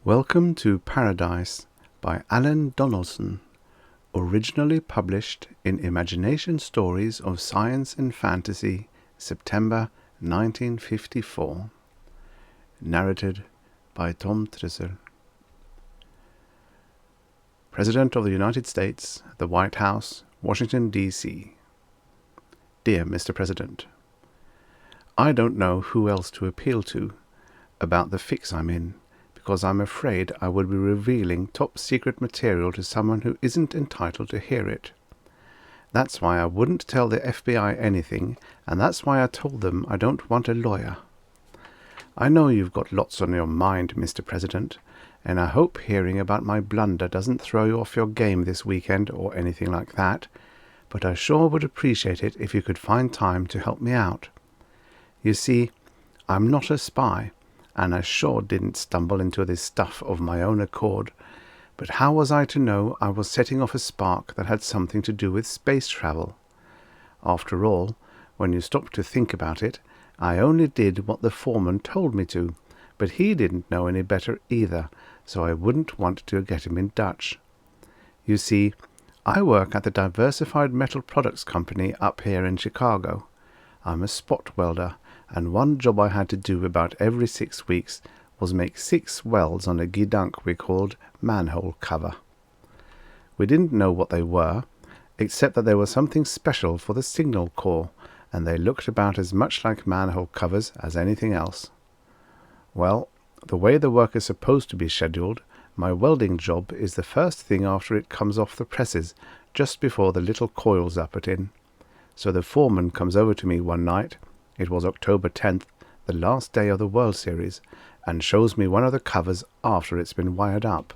Welcome to Paradise by Allyn Donnelson, originally published in Imagination Stories of Science and Fantasy, September 1954. Narrated by Tom Trussel. President of the United States, the White House, Washington, D.C. Dear Mr. President, I don't know who else to appeal to about the fix I'm in, because I'm afraid I would be revealing top-secret material to someone who isn't entitled to hear it. That's why I wouldn't tell the FBI anything, and that's why I told them I don't want a lawyer. I know you've got lots on your mind, Mr. President, and I hope hearing about my blunder doesn't throw you off your game this weekend or anything like that, but I sure would appreciate it if you could find time to help me out. You see, I'm not a spy, and I sure didn't stumble into this stuff of my own accord, but how was I to know I was setting off a spark that had something to do with space travel? After all, when you stop to think about it, I only did what the foreman told me to, but he didn't know any better either, so I wouldn't want to get him in Dutch. You see, I work at the Diversified Metal Products Company up here in Chicago. I'm a spot welder, and one job I had to do about every 6 weeks was make 6 welds on a gidunk we called manhole cover. We didn't know what they were, except that they were something special for the signal corps, and they looked about as much like manhole covers as anything else. Well, the way the work is supposed to be scheduled, my welding job is the first thing after it comes off the presses, just before the little coils are put in. So the foreman comes over to me one night, it was October 10th, the last day of the World Series, and shows me one of the covers after it's been wired up.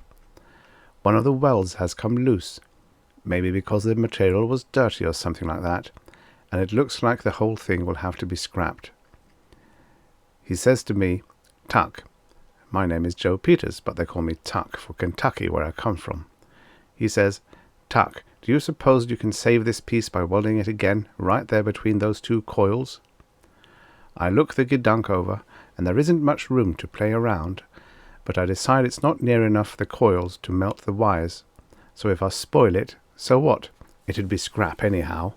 One of the welds has come loose, maybe because the material was dirty or something like that, and it looks like the whole thing will have to be scrapped. He says to me, "Tuck." My name is Joe Peters, but they call me Tuck for Kentucky, where I come from. He says, "Tuck, do you suppose you can save this piece by welding it again, right there between those 2 coils?" I look the gidunk over, and there isn't much room to play around, but I decide it's not near enough the coils to melt the wires, so if I spoil it, so what? It'd be scrap anyhow.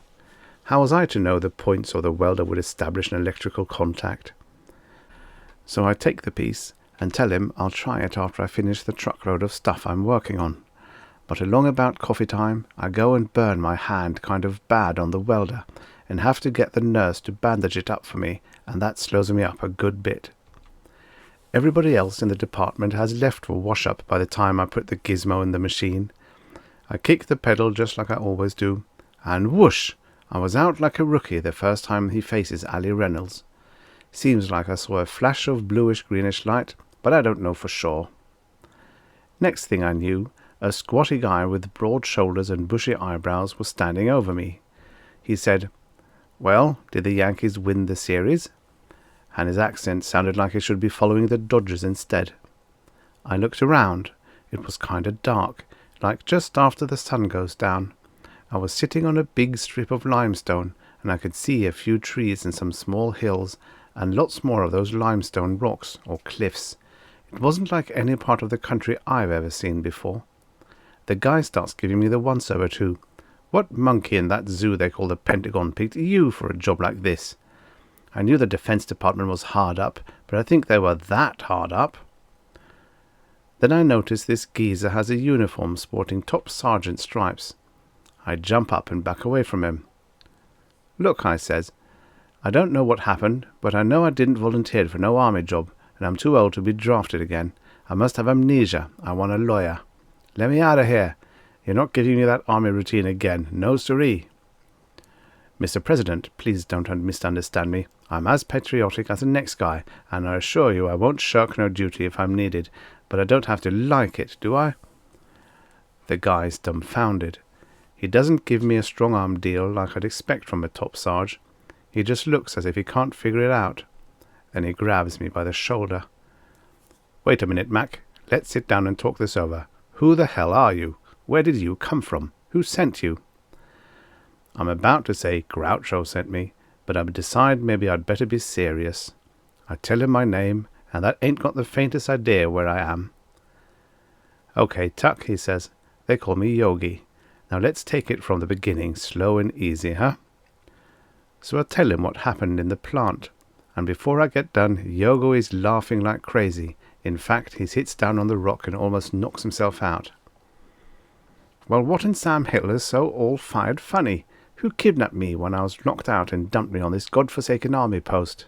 How was I to know the points or the welder would establish an electrical contact? So I take the piece and tell him I'll try it after I finish the truckload of stuff I'm working on. But along about coffee time, I go and burn my hand kind of bad on the welder, and have to get the nurse to bandage it up for me, and that slows me up a good bit. Everybody else in the department has left for wash-up by the time I put the gizmo in the machine. I kick the pedal just like I always do, and whoosh! I was out like a rookie the first time he faces Ali Reynolds. Seems like I saw a flash of bluish-greenish light, but I don't know for sure. Next thing I knew, a squatty guy with broad shoulders and bushy eyebrows was standing over me. He said, "Well, did the Yankees win the series?" And his accent sounded like he should be following the Dodgers instead. I looked around. It was kind of dark, like just after the sun goes down. I was sitting on a big strip of limestone, and I could see a few trees and some small hills, and lots more of those limestone rocks, or cliffs. It wasn't like any part of the country I've ever seen before. The guy starts giving me the once-over too. What monkey in that zoo they call the Pentagon picked you for a job like this? I knew the Defense Department was hard up, but I think they were that hard up. Then I notice this geezer has a uniform sporting top sergeant stripes. I jump up and back away from him. "Look," I says, "I don't know what happened, but I know I didn't volunteer for no army job, and I'm too old to be drafted again. I must have amnesia. I want a lawyer. Let me out of here. You're not giving me that army routine again. No siree." "Mr. President, please don't misunderstand me. I'm as patriotic as the next guy, and I assure you I won't shirk no duty if I'm needed, but I don't have to like it, do I?" The guy's dumbfounded. He doesn't give me a strong-arm deal like I'd expect from a top sarge. He just looks as if he can't figure it out. Then he grabs me by the shoulder. "Wait a minute, Mac. Let's sit down and talk this over. Who the hell are you? Where did you come from? Who sent you?" I'm about to say Groucho sent me, but I decide maybe I'd better be serious. I tell him my name, and that ain't got the faintest idea where I am. "Okay, Tuck," he says. "They call me Yogi. Now let's take it from the beginning, slow and easy, huh?" So I tell him what happened in the plant, and before I get done, Yogo is laughing like crazy. In fact, he sits down on the rock and almost knocks himself out. "Well, what in Sam Hill is so all-fired funny? Who kidnapped me when I was knocked out and dumped me on this godforsaken army post?"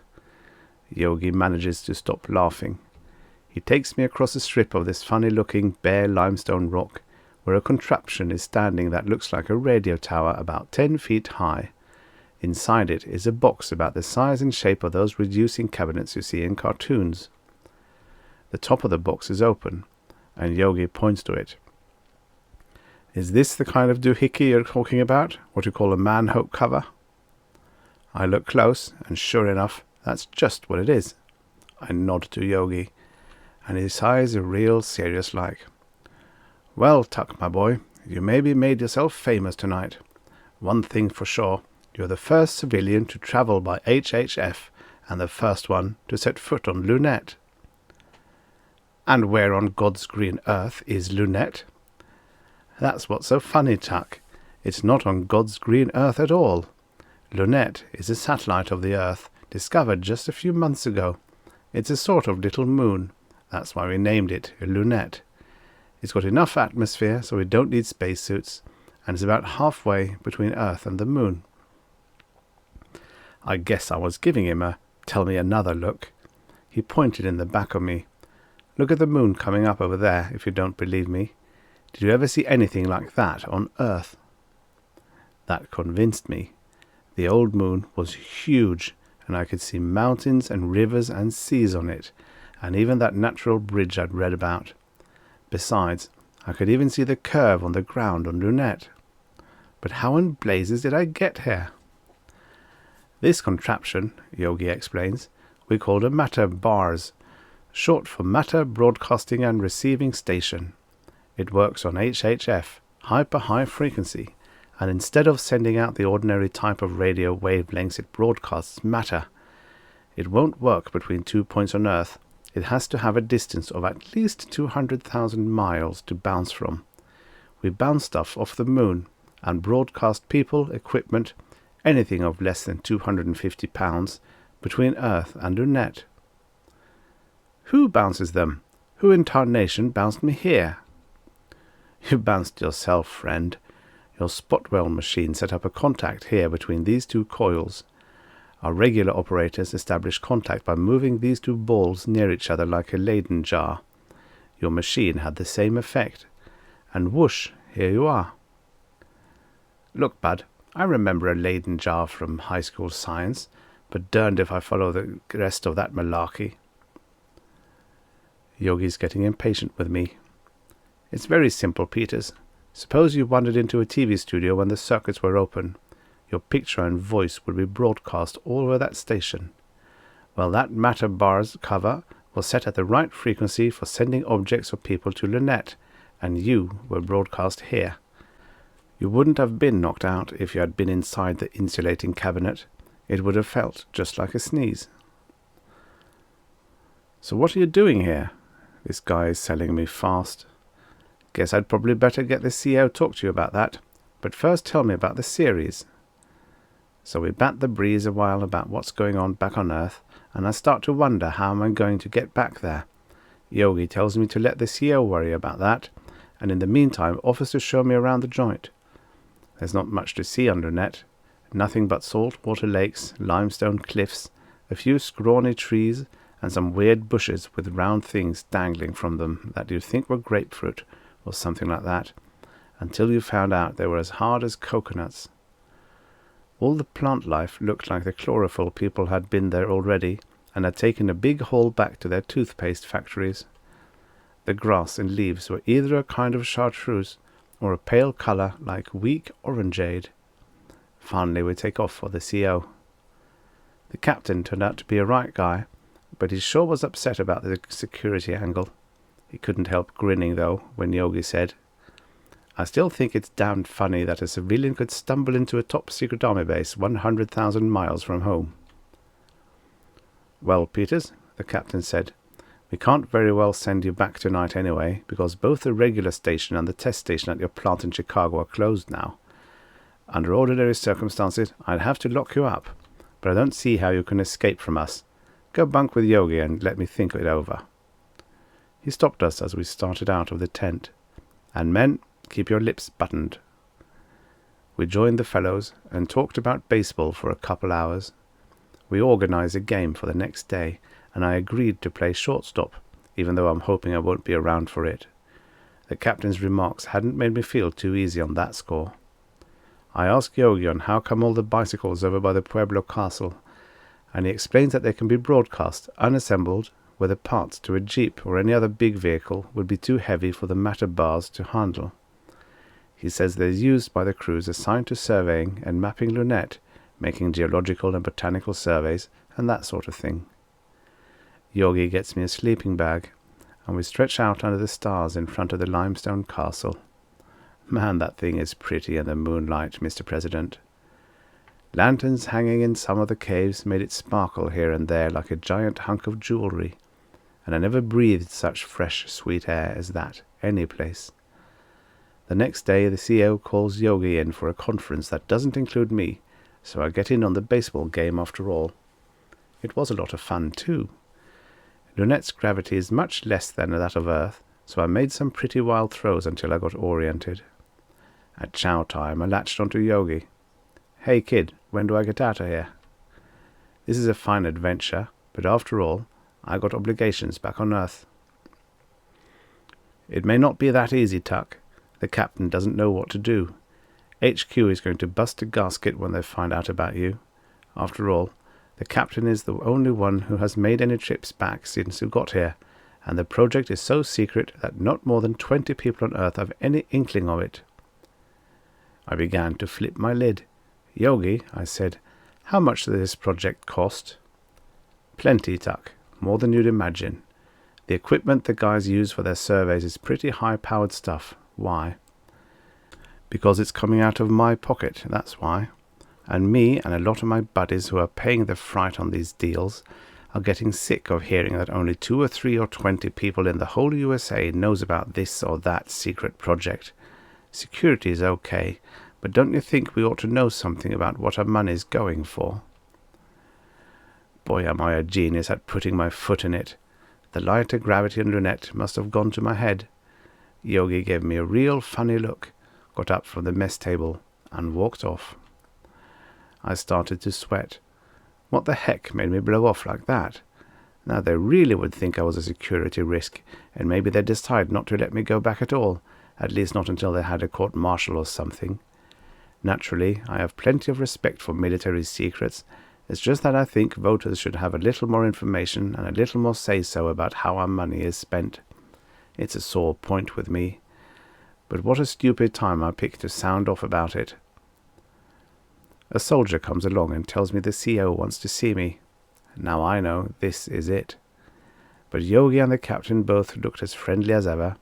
Yogi manages to stop laughing. He takes me across a strip of this funny-looking bare limestone rock, where a contraption is standing that looks like a radio tower about 10 feet high. Inside it is a box about the size and shape of those reducing cabinets you see in cartoons. The top of the box is open, and Yogi points to it. "Is this the kind of doohickey you're talking about? What you call a man-hope cover?" I look close, and sure enough, that's just what it is. I nod to Yogi, and his eyes are real serious-like. "Well, Tuck, my boy, you maybe made yourself famous tonight. One thing for sure, you're the first civilian to travel by HHF, and the first one to set foot on Lunette." "And where on God's green earth is Lunette?" "That's what's so funny, Tuck. It's not on God's green earth at all. Lunette is a satellite of the Earth, discovered just a few months ago. It's a sort of little moon. That's why we named it a Lunette. It's got enough atmosphere so we don't need spacesuits, and it's about halfway between Earth and the moon." I guess I was giving him a "tell me another" look. He pointed in the back of me. "Look at the moon coming up over there, if you don't believe me. Did you ever see anything like that on Earth?" That convinced me. The old moon was huge, and I could see mountains and rivers and seas on it, and even that natural bridge I'd read about. Besides, I could even see the curve on the ground on Lunette. But how in blazes did I get here? "This contraption," Yogi explains, "we called a matter bars, short for Matter Broadcasting and Receiving Station. It works on HHF, hyper-high frequency, and instead of sending out the ordinary type of radio wavelengths, it broadcasts matter. It won't work between 2 points on Earth. It has to have a distance of at least 200,000 miles to bounce from. We bounce stuff off the moon and broadcast people, equipment, anything of less than 250 pounds, between Earth and Lunette." "Who bounces them? Who in tarnation bounced me here?" "You bounced yourself, friend. Your Spotwell machine set up a contact here between these two coils. Our regular operators establish contact by moving these two balls near each other like a Leyden jar. Your machine had the same effect, and whoosh, here you are." "Look, bud, I remember a Leyden jar from high school science, but darned if I follow the rest of that malarkey." Yogi's getting impatient with me. "It's very simple, Peters. Suppose you wandered into a TV studio when the circuits were open. Your picture and voice would be broadcast all over that station. Well, that matter bars cover was set at the right frequency for sending objects or people to Lunette, and you were broadcast here. You wouldn't have been knocked out if you had been inside the insulating cabinet. It would have felt just like a sneeze." "So what are you doing here?" This guy is selling me fast. "Guess I'd probably better get the CO talk to you about that. But first tell me about the series." So we bat the breeze a while about what's going on back on Earth, and I start to wonder how am I going to get back there. Yogi tells me to let the CO worry about that, and in the meantime offers to show me around the joint. There's not much to see on Lunette. Nothing but saltwater lakes, limestone cliffs, a few scrawny trees, and some weird bushes with round things dangling from them that you'd think were grapefruit, or something like that, until you found out they were as hard as coconuts. All the plant life looked like the chlorophyll people had been there already, and had taken a big haul back to their toothpaste factories. The grass and leaves were either a kind of chartreuse, or a pale colour like weak orangeade. Finally we take off for the CO. The captain turned out to be a right guy, but he sure was upset about the security angle. He couldn't help grinning, though, when Yogi said, "I still think it's damned funny that a civilian could stumble into a top-secret army base 100,000 miles from home." "Well, Peters," the captain said, We can't very well send you back tonight anyway, because both the regular station and the test station at your plant in Chicago are closed now. Under ordinary circumstances, I'd have to lock you up, but I don't see how you can escape from us. Go bunk with Yogi and let me think it over." He stopped us as we started out of the tent. "And men, keep your lips buttoned." We joined the fellows and talked about baseball for a couple hours. We organized a game for the next day, and I agreed to play shortstop, even though I'm hoping I won't be around for it. The captain's remarks hadn't made me feel too easy on that score. I asked Yogi on how come all the bicycles over by the Pueblo Castle, and he explains that they can be broadcast unassembled, where the parts to a jeep or any other big vehicle would be too heavy for the matter bars to handle. He says they're used by the crews assigned to surveying and mapping Lunette, making geological and botanical surveys, and that sort of thing. Yogi gets me a sleeping bag, and we stretch out under the stars in front of the limestone castle. Man, that thing is pretty in the moonlight, Mr. President. Lanterns hanging in some of the caves made it sparkle here and there like a giant hunk of jewelry, and I never breathed such fresh, sweet air as that any place. The next day the CEO calls Yogi in for a conference that doesn't include me, so I get in on the baseball game after all. It was a lot of fun too. Lunette's gravity is much less than that of Earth, so I made some pretty wild throws until I got oriented. At chow time I latched onto Yogi. "Hey kid, when do I get out of here?" This is a fine adventure, but after all, I got obligations back on Earth. "It may not be that easy, Tuck. The captain doesn't know what to do. HQ is going to bust a gasket when they find out about you. After all, the captain is the only one who has made any trips back since you got here, and the project is so secret that not more than 20 people on Earth have any inkling of it." I began to flip my lid. "Yogi," I said, "how much does this project cost?" "Plenty, Tuck. More than you'd imagine. The equipment the guys use for their surveys is pretty high-powered stuff. Why?" "Because it's coming out of my pocket, that's why. And me and a lot of my buddies who are paying the fright on these deals are getting sick of hearing that only 2 or 3 or 20 people in the whole USA knows about this or that secret project. Security is okay, but don't you think we ought to know something about what our money's going for?" Boy, am I a genius at putting my foot in it. The lighter gravity in Lunette must have gone to my head. Yogi gave me a real funny look, got up from the mess table, and walked off. I started to sweat. What the heck made me blow off like that? Now they really would think I was a security risk, and maybe they'd decide not to let me go back at all, at least not until they had a court-martial or something. Naturally, I have plenty of respect for military secrets. It's just that I think voters should have a little more information and a little more say-so about how our money is spent. It's a sore point with me. But what a stupid time I picked to sound off about it. A soldier comes along and tells me the CO wants to see me. Now I know this is it. But Yogi and the captain both looked as friendly as ever.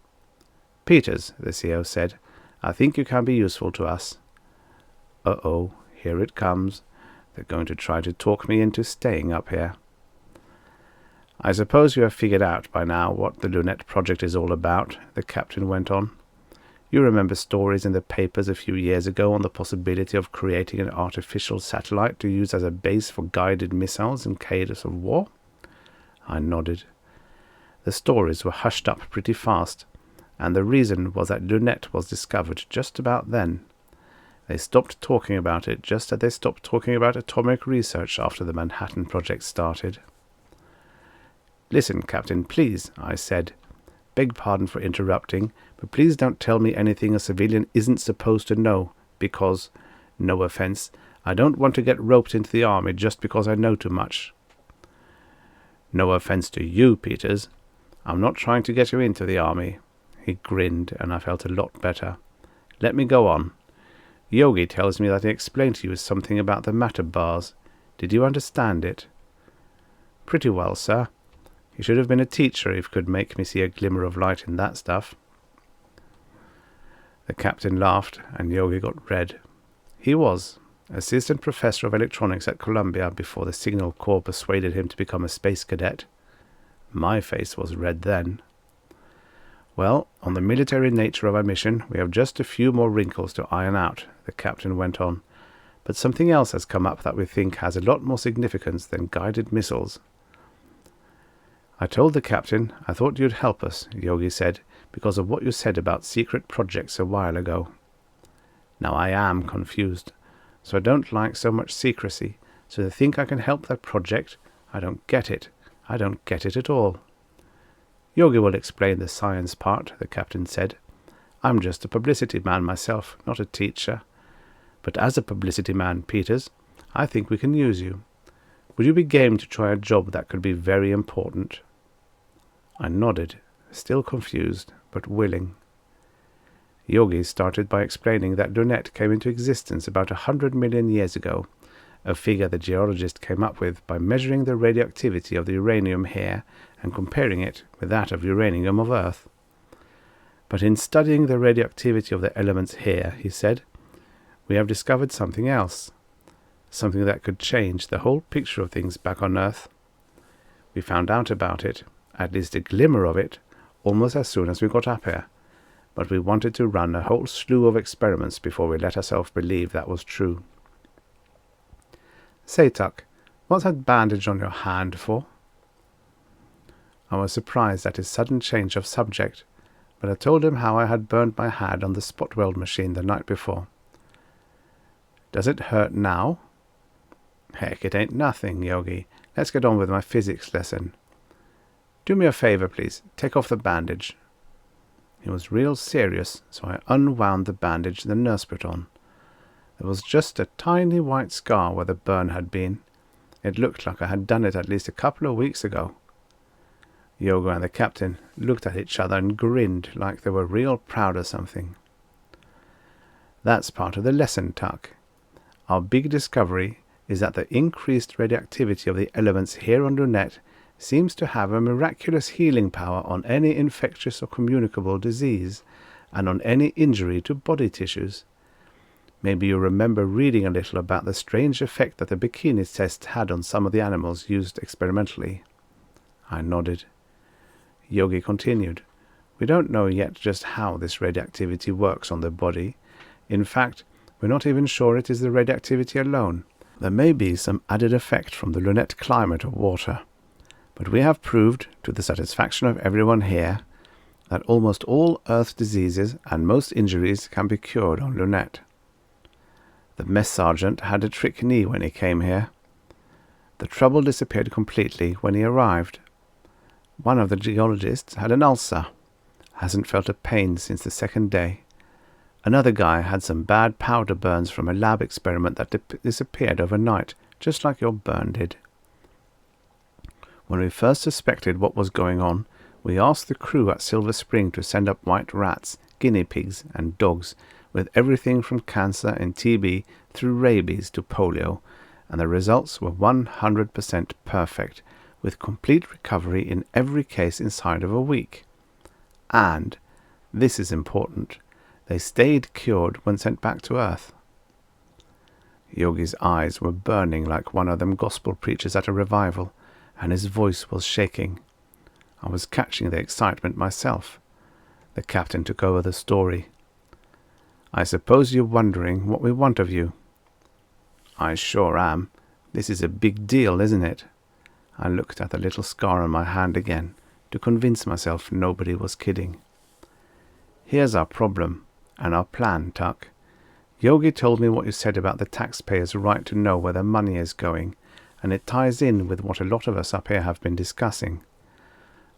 "Peters," the CO said, "I think you can be useful to us." Uh-oh, here it comes. They're going to try to talk me into staying up here. "I suppose you have figured out by now what the Lunette project is all about," the captain went on. "You remember stories in the papers a few years ago on the possibility of creating an artificial satellite to use as a base for guided missiles in case of war?" I nodded. The stories were hushed up pretty fast, and the reason was that Lunette was discovered just about then. They stopped talking about it just as they stopped talking about atomic research after the Manhattan Project started. "Listen, Captain, please," I said. "Beg pardon for interrupting, but please don't tell me anything a civilian isn't supposed to know, because, no offense, I don't want to get roped into the army just because I know too much." "No offense to you, Peters. I'm not trying to get you into the army." He grinned, and I felt a lot better. "Let me go on. Yogi tells me that he explained to you something about the matter bars. Did you understand it?" "Pretty well, sir. He should have been a teacher if he could make me see a glimmer of light in that stuff." The captain laughed, and Yogi got red. He was assistant professor of electronics at Columbia before the Signal Corps persuaded him to become a space cadet. My face was red then. Well, on the military nature of our mission, we have just a few more wrinkles to iron out, the captain went on. But something else has come up that we think has a lot more significance than guided missiles. I told the captain I thought you'd help us, Yogi said, because of what you said about secret projects a while ago. Now I am confused, so I don't like so much secrecy, so they think I can help that project. I don't get it. I don't get it at all. Yogi will explain the science part, the captain said. I'm just a publicity man myself, not a teacher. But as a publicity man, Peters, I think we can use you. Would you be game to try a job that could be very important? I nodded, still confused, but willing. Yogi started by explaining that Lunette came into existence about 100 million years ago, a figure the geologist came up with by measuring the radioactivity of the uranium here and comparing it with that of uranium of Earth. But in studying the radioactivity of the elements here, he said, we have discovered something else, something that could change the whole picture of things back on Earth. We found out about it, at least a glimmer of it, almost as soon as we got up here, but we wanted to run a whole slew of experiments before we let ourselves believe that was true. Say, Tuck, what's that bandage on your hand for? I was surprised at his sudden change of subject, but I told him how I had burned my hand on the spot weld machine the night before. Does it hurt now? Heck, it ain't nothing, Yogi. Let's get on with my physics lesson. Do me a favor, please. Take off the bandage. He was real serious, so I unwound the bandage the nurse put on. There was just a tiny white scar where the burn had been. It looked like I had done it at least a couple of weeks ago. Yogi and the captain looked at each other and grinned like they were real proud of something. That's part of the lesson, Tuck. Our big discovery is that the increased radioactivity of the elements here on Lunette seems to have a miraculous healing power on any infectious or communicable disease and on any injury to body tissues. Maybe you remember reading a little about the strange effect that the bikini test had on some of the animals used experimentally. I nodded. Yogi continued. We don't know yet just how this radioactivity works on the body. In fact, we're not even sure it is the radioactivity alone. There may be some added effect from the Lunette climate or water. But we have proved, to the satisfaction of everyone here, that almost all Earth diseases and most injuries can be cured on Lunette. The mess sergeant had a trick knee when he came here. The trouble disappeared completely when he arrived. One of the geologists had an ulcer. Hasn't felt a pain since the second day. Another guy had some bad powder burns from a lab experiment that disappeared overnight, just like your burn did. When we first suspected what was going on, we asked the crew at Silver Spring to send up white rats, guinea pigs, and dogs, with everything from cancer and TB through rabies to polio, and the results were 100% perfect, with complete recovery in every case inside of a week. And, this is important, they stayed cured when sent back to Earth. Yogi's eyes were burning like one of them gospel preachers at a revival, and his voice was shaking. I was catching the excitement myself. The captain took over the story. I suppose you're wondering what we want of you. I sure am. This is a big deal, isn't it? I looked at the little scar on my hand again, to convince myself nobody was kidding. Here's our problem, and our plan, Tuck. Yogi told me what you said about the taxpayers' right to know where their money is going, and it ties in with what a lot of us up here have been discussing.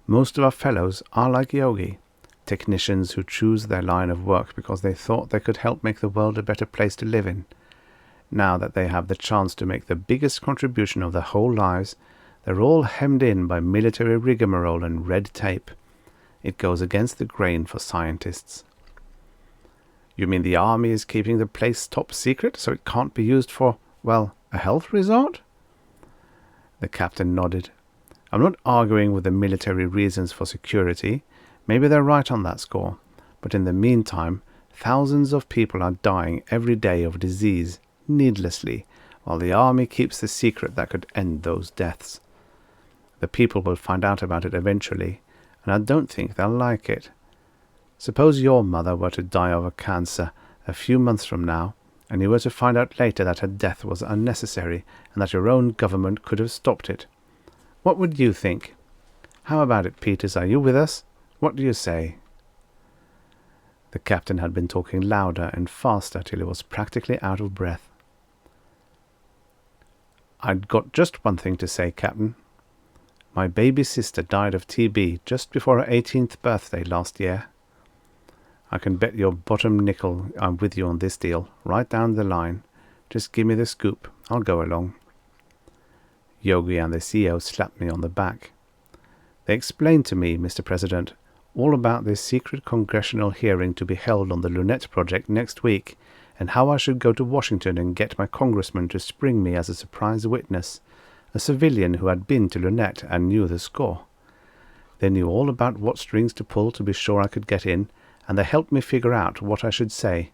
Most of our fellows are like Yogi, technicians who choose their line of work because they thought they could help make the world a better place to live in. Now that they have the chance to make the biggest contribution of their whole lives, they're all hemmed in by military rigmarole and red tape. It goes against the grain for scientists. You mean the army is keeping the place top secret so it can't be used for, well, a health resort? The captain nodded. I'm not arguing with the military reasons for security. Maybe they're right on that score. But in the meantime, thousands of people are dying every day of disease, needlessly, while the army keeps the secret that could end those deaths. The people will find out about it eventually, and I don't think they'll like it. Suppose your mother were to die of a cancer a few months from now, and you were to find out later that her death was unnecessary and that your own government could have stopped it. What would you think? How about it, Peters? Are you with us? What do you say?" The captain had been talking louder and faster till he was practically out of breath. "I'd got just one thing to say, Captain. My baby sister died of TB just before her 18th birthday last year. I can bet your bottom nickel I'm with you on this deal, right down the line. Just give me the scoop. I'll go along." Yogi and the CEO slapped me on the back. "They explained to me, Mr. President, all about this secret congressional hearing to be held on the Lunette project next week, and how I should go to Washington and get my congressman to spring me as a surprise witness, a civilian who had been to Lunette and knew the score. They knew all about what strings to pull to be sure I could get in, and they helped me figure out what I should say.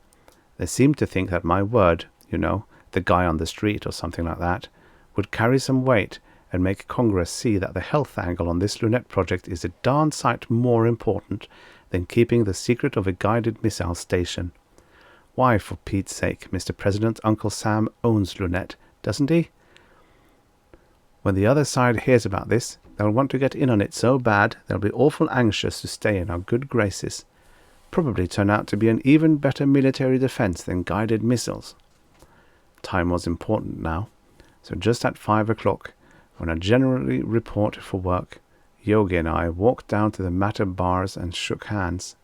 They seemed to think that my word, the guy on the street or something like that, would carry some weight and make Congress see that the health angle on this Lunette project is a darn sight more important than keeping the secret of a guided missile station. Why, for Pete's sake, Mr. President, Uncle Sam owns Lunette, doesn't he? When the other side hears about this, they'll want to get in on it so bad they'll be awful anxious to stay in our good graces. Probably turn out to be an even better military defense than guided missiles." Time was important now, so just at 5 o'clock, when I generally report for work, Yogi and I walked down to the matter bars and shook hands.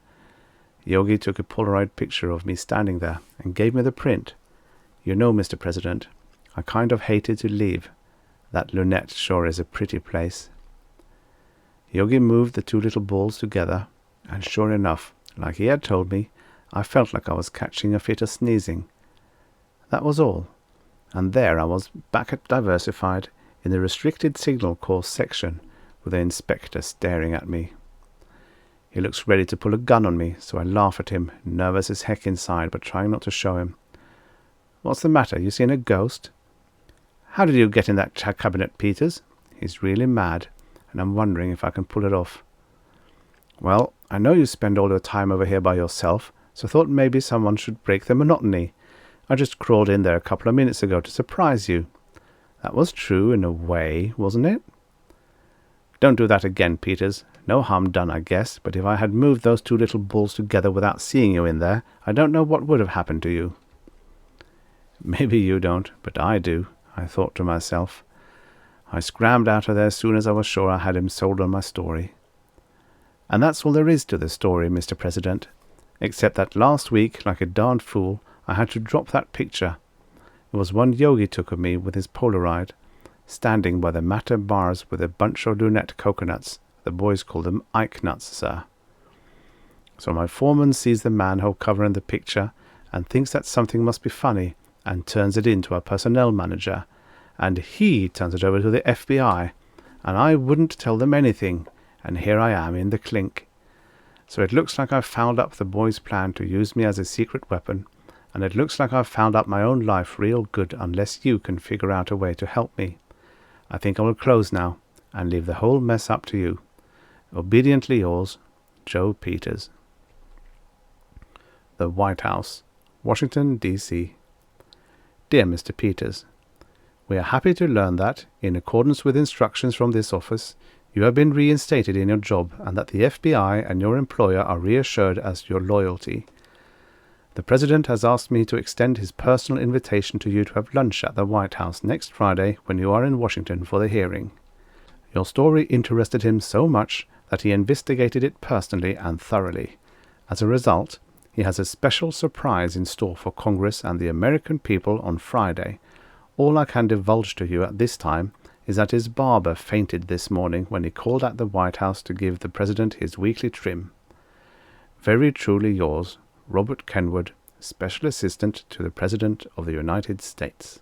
Yogi took a Polaroid picture of me standing there and gave me the print. "You know, Mr. President, I kind of hated to leave. That Lunette sure is a pretty place." Yogi moved the two little balls together, and sure enough, like he had told me, I felt like I was catching a fit of sneezing. That was all, and there I was back at Diversified in the restricted signal course section with the inspector staring at me. He looks ready to pull a gun on me, so I laugh at him, nervous as heck inside, but trying not to show him. "What's the matter? You seen a ghost?" "How did you get in that cabinet, Peters?" He's really mad, and I'm wondering if I can pull it off. "Well, I know you spend all your time over here by yourself, so thought maybe someone should break the monotony. I just crawled in there a couple of minutes ago to surprise you." That was true in a way, wasn't it? "Don't do that again, Peters. No harm done, I guess, but if I had moved those two little balls together without seeing you in there, I don't know what would have happened to you." Maybe you don't, but I do, I thought to myself. I scrammed out of there as soon as I was sure I had him sold on my story. And that's all there is to the story, Mr. President, except that last week, like a darned fool, I had to drop that picture. It was one Yogi took of me with his Polaroid, standing by the matter bars with a bunch of Lunette coconuts. The boys call them Ike nuts, sir. So my foreman sees the manhole cover in the picture and thinks that something must be funny and turns it in to our personnel manager, and he turns it over to the FBI, and I wouldn't tell them anything, and here I am in the clink. So it looks like I've fouled up the boys' plan to use me as a secret weapon, and it looks like I've found out my own life real good unless you can figure out a way to help me. I think I will close now and leave the whole mess up to you. Obediently yours, Joe Peters. The White House, Washington, D.C. Dear Mr. Peters, we are happy to learn that, in accordance with instructions from this office, you have been reinstated in your job and that the FBI and your employer are reassured as to your loyalty. The President has asked me to extend his personal invitation to you to have lunch at the White House next Friday when you are in Washington for the hearing. Your story interested him so much that he investigated it personally and thoroughly. As a result, he has a special surprise in store for Congress and the American people on Friday. All I can divulge to you at this time is that his barber fainted this morning when he called at the White House to give the President his weekly trim. Very truly yours, Robert Kenwood, Special Assistant to the President of the United States.